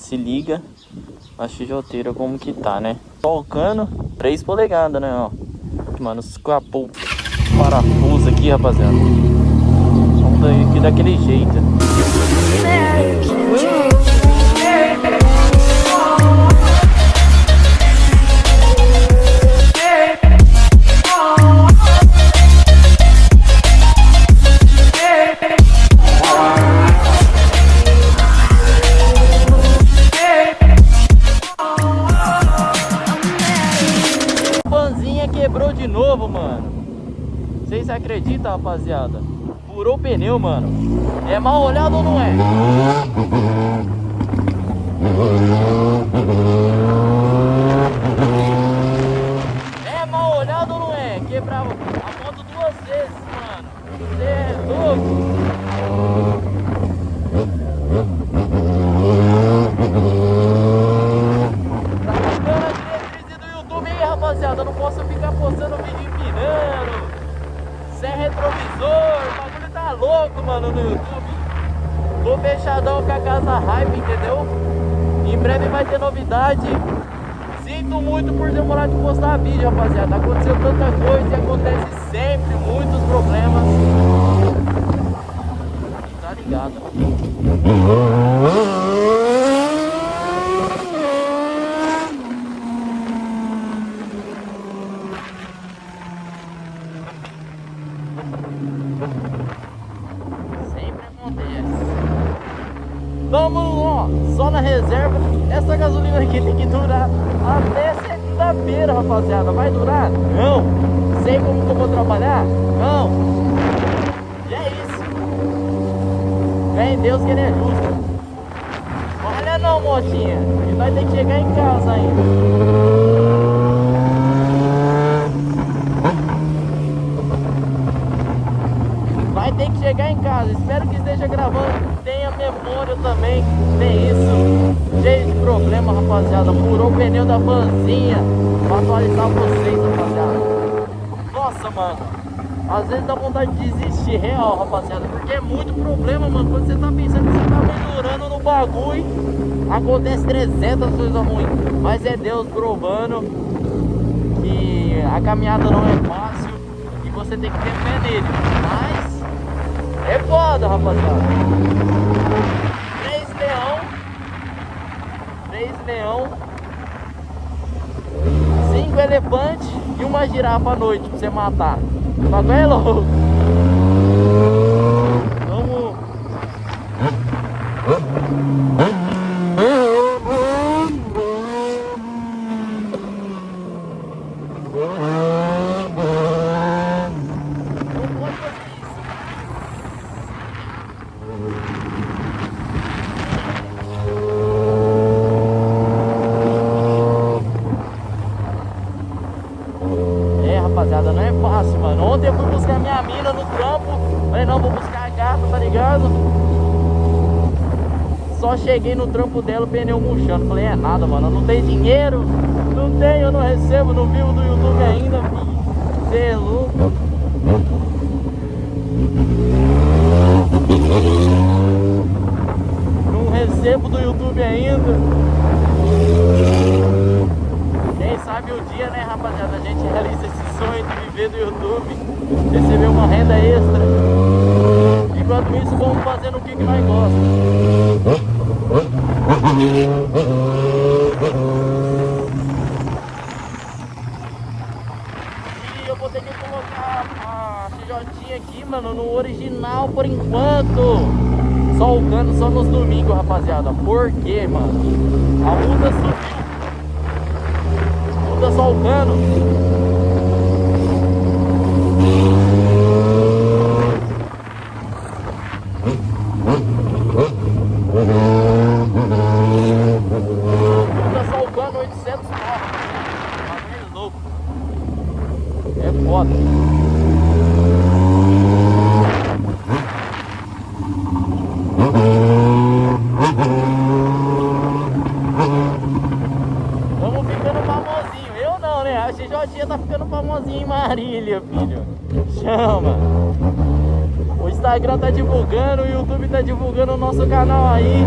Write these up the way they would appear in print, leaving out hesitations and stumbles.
se liga a chijoteira como que tá, né? Tocando 3 polegadas, né, ó. Mano, escapou o parafuso aqui, rapaziada. Vamos aqui daquele jeito. Quebrou de novo, mano. Vocês acreditam, rapaziada? Furou o pneu, mano. É mal olhado ou não é? É mal olhado ou não é? Quebrava a moto 2 vezes, mano. Você é louco? Rapaziada, eu não posso ficar postando vídeo empinando, sem retrovisor, o bagulho tá louco, mano, no YouTube. Tô fechadão com a casa Hype, entendeu? Em breve vai ter novidade. Sinto muito por demorar de postar vídeo, rapaziada. Aconteceu tanta coisa e acontece sempre muitos problemas. Tá ligado? Sempre acontece. Vamos, ó, só na reserva. Essa gasolina aqui tem que durar até segunda-feira, rapaziada. Vai durar? Não. Sei como que eu vou trabalhar? Não. E é isso. Vem Deus que ele é justo. Olha não, motinha. E nós tem que chegar em casa ainda. Tem que chegar em casa, espero que esteja gravando, tenha memória também, tem isso, cheio de problema, rapaziada, furou o pneu da vanzinha, pra atualizar vocês, rapaziada. Nossa, mano, às vezes dá vontade de desistir, real, rapaziada, porque é muito problema, mano, quando você tá pensando que você tá melhorando no bagulho, acontece 300 coisas ruins, mas é Deus provando que a caminhada não é fácil e você tem que ter fé nele, mas é foda, rapaziada. 3 leão, 5 elefantes e uma girafa à noite pra você matar. O bagulho é louco. Vamos. Rapaziada, não é fácil, mano. Ontem eu fui buscar minha mina no trampo. Falei, não, vou buscar a gata, tá ligado? Só cheguei no trampo dela, o pneu murchando. Falei, é nada, mano, eu não tenho dinheiro. Não tenho, eu não recebo, não vivo do YouTube ainda, filho. Cê é louco. Não recebo do YouTube ainda. Quem sabe o dia, né, rapaziada, a gente realiza esse sonho de viver do YouTube, receber uma renda extra. Enquanto isso, vamos fazendo o que nós gostamos. E eu vou ter que colocar a CJ aqui, mano, no original por enquanto. Só o cano só nos domingos, rapaziada. Por quê, mano? A multa subiu. Muda só o cano. Muda só o cano, 800 porra. É louco. É foda. Vamos ficando famosinho. Eu não, né? A CJ tá ficando famosinho em Marília, filho. Chama. O Instagram tá divulgando, o YouTube tá divulgando o nosso canal aí.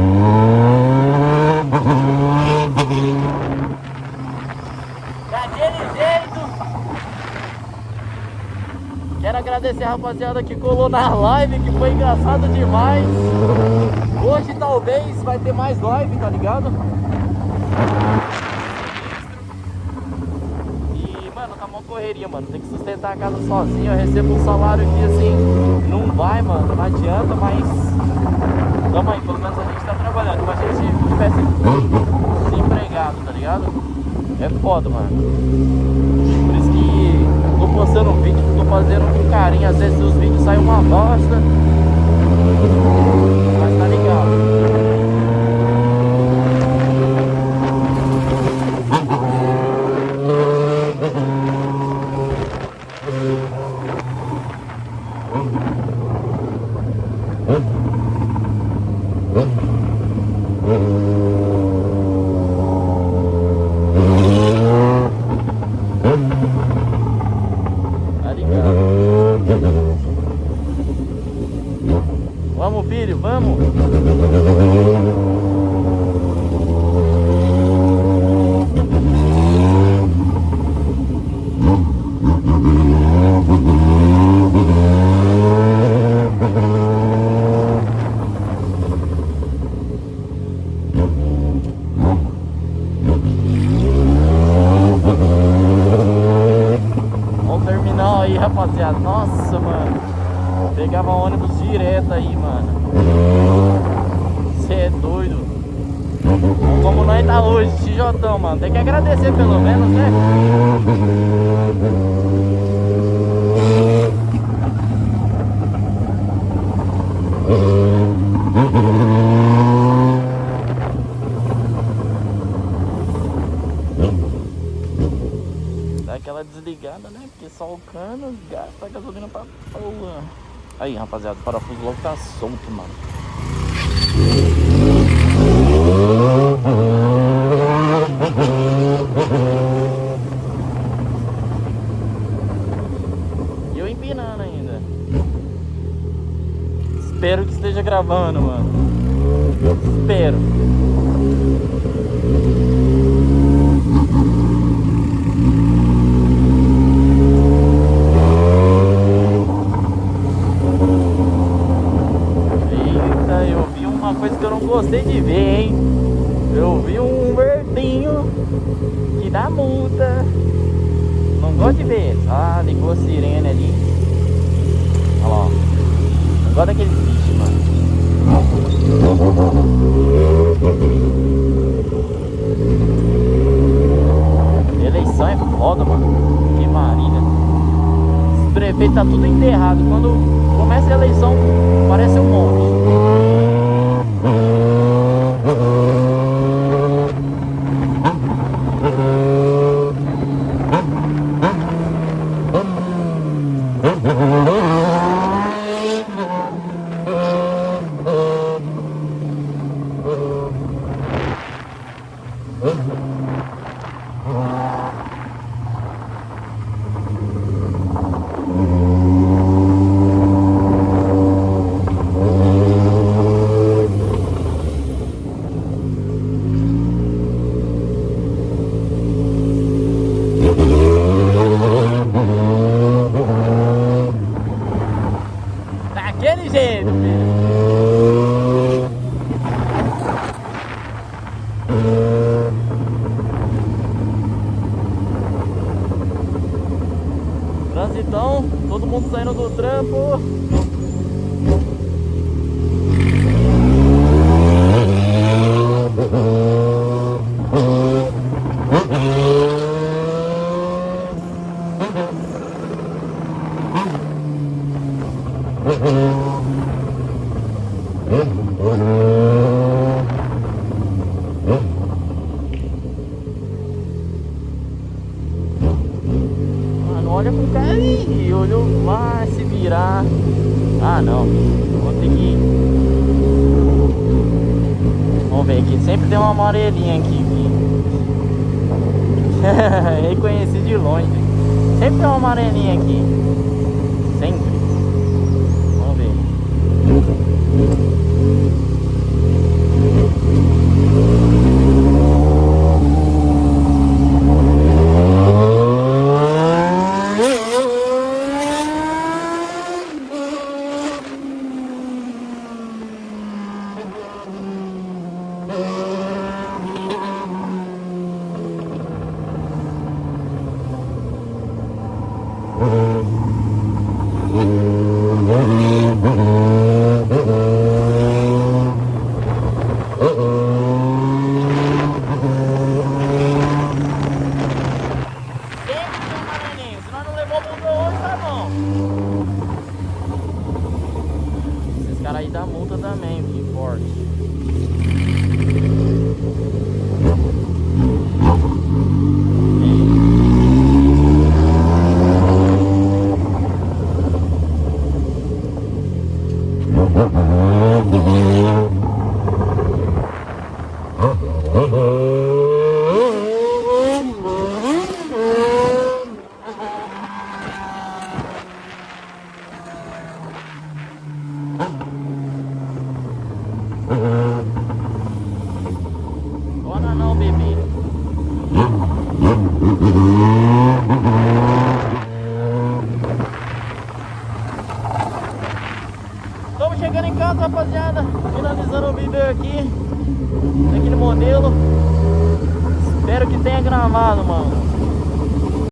agradecer a rapaziada que colou na live, que foi engraçado demais. Hoje talvez vai ter mais live, tá ligado? E, mano, tá uma correria, mano. Tem que sustentar a casa sozinho. Eu recebo um salário que, assim, não vai, mano. Não adianta, mas... Tamo aí, pelo menos a gente tá trabalhando. Imagina se tivesse desempregado, tá ligado? É foda, mano. Por isso que tô postando um vídeo, tô fazendo com carinho. Às vezes os vídeos saem uma bosta, mas tá ligado. Vamos, filho, vamos! Vamos terminar aí, rapaziada. Nossa, mano. Pegava ônibus direto aí, mano. Cê é doido. Como nós tá hoje, XJ, mano. Tem que agradecer pelo menos, né? Dá aquela desligada, né? Porque só o cano gasta a gasolina pra porra. Aí, rapaziada, o parafuso logo tá solto, mano. E eu empinando ainda. Espero que esteja gravando, mano. Espero. Uma coisa que eu não gostei de ver, hein? Eu vi um verdinho que dá multa. Não gosto de ver. Ah, ligou a sirene ali. Olha lá, ó. Não gosto daquele bicho, mano. Eleição é foda, mano. Que marilha. Esse prefeito tá tudo enterrado. Quando começa a eleição, parece um monte. Daquele jeito, filho. Transitão, todo mundo saindo do trampo. Mano, olha pro cara aí, olhou lá, se virar. Ah, não, vou ter que... Vamos ver aqui, sempre tem uma amarelinha aqui. Reconheci de longe. Sempre tem uma amarelinha aqui. Sempre. Vamos ver. Bora não, bebê. Estamos chegando em casa, rapaziada. Finalizando o vídeo aqui daquele modelo. Espero que tenha gravado, mano.